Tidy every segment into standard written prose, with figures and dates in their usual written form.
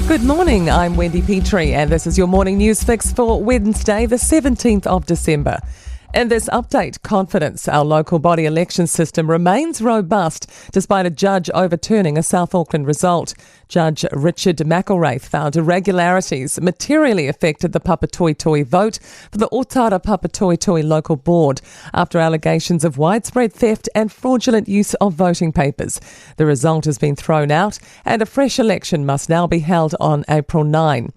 Good morning, I'm Wendy Petrie and this is your morning news fix for Wednesday the 17th of December. In this update, confidence our local body election system remains robust despite a judge overturning a South Auckland result. Judge Richard McElwraith found irregularities materially affected the Papatoetoe vote for the Otara Papatoetoe local board after allegations of widespread theft and fraudulent use of voting papers. The result has been thrown out and a fresh election must now be held on April 9.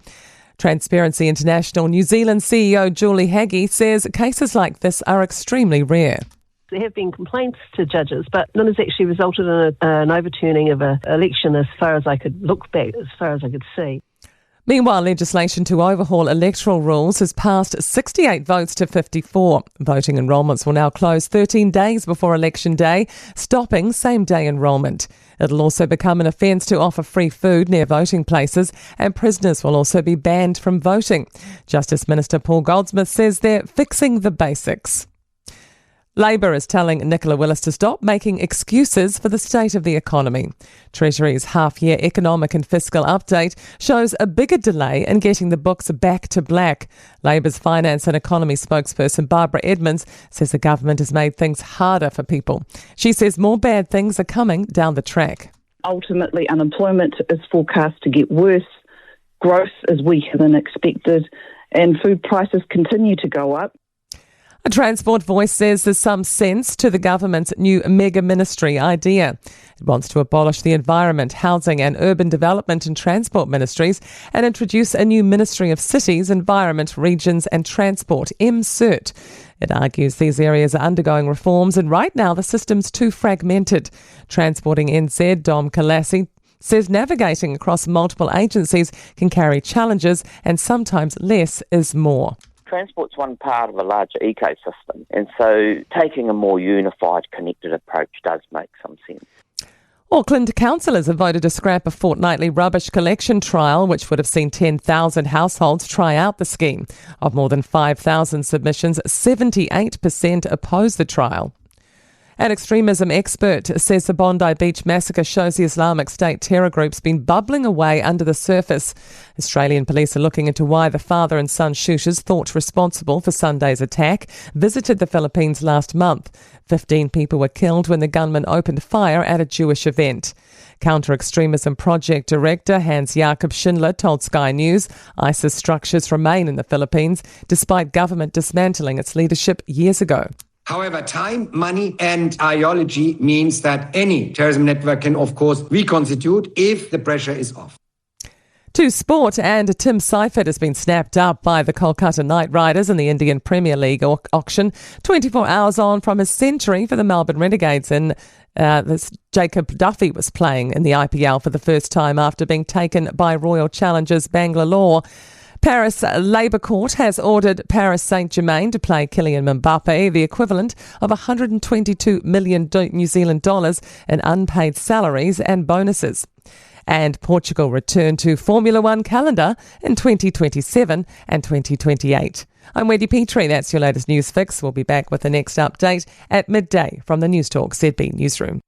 Transparency International New Zealand CEO Julie Haggie says cases like this are extremely rare. There have been complaints to judges, but none has actually resulted in an overturning of an election as far as I could look back, as far as I could see. Meanwhile, legislation to overhaul electoral rules has passed 68 votes to 54. Voting enrolments will now close 13 days before Election Day, stopping same-day enrolment. It'll also become an offence to offer free food near voting places, and prisoners will also be banned from voting. Justice Minister Paul Goldsmith says they're fixing the basics. Labor is telling Nicola Willis to stop making excuses for the state of the economy. Treasury's half-year economic and fiscal update shows a bigger delay in getting the books back to black. Labor's finance and economy spokesperson Barbara Edmonds says the government has made things harder for people. She says more bad things are coming down the track. Ultimately, unemployment is forecast to get worse, growth is weaker than expected, and food prices continue to go up. A Transport Voice says there's some sense to the government's new mega ministry idea. It wants to abolish the Environment, Housing and Urban Development and Transport ministries and introduce a new Ministry of Cities, Environment, Regions and Transport, MCIRT. It argues these areas are undergoing reforms and right now the system's too fragmented. Transporting NZ Dom Kalassi says navigating across multiple agencies can carry challenges and sometimes less is more. Transport's one part of a larger ecosystem, and so taking a more unified, connected approach does make some sense. Auckland councillors have voted to scrap a fortnightly rubbish collection trial, which would have seen 10,000 households try out the scheme. Of more than 5,000 submissions, 78% oppose the trial. An extremism expert says the Bondi Beach massacre shows the Islamic State terror group's been bubbling away under the surface. Australian police are looking into why the father and son shooters thought responsible for Sunday's attack visited the Philippines last month. 15 people were killed when the gunman opened fire at a Jewish event. Counter-Extremism Project Director Hans-Jakob Schindler told Sky News ISIS structures remain in the Philippines despite government dismantling its leadership years ago. However, time, money and ideology means that any terrorism network can, of course, reconstitute if the pressure is off. To sport, and Tim Seifert has been snapped up by the Kolkata Knight Riders in the Indian Premier League auction 24 hours on from his century for the Melbourne Renegades. And Jacob Duffy was playing in the IPL for the first time after being taken by Royal Challengers Bangalore. Paris Labour Court has ordered Paris Saint-Germain to pay Kylian Mbappe the equivalent of $122 million New Zealand dollars in unpaid salaries and bonuses. And Portugal return to Formula One calendar in 2027 and 2028. I'm Wendy Petrie. That's your latest news fix. We'll be back with the next update at midday from the Newstalk ZB newsroom.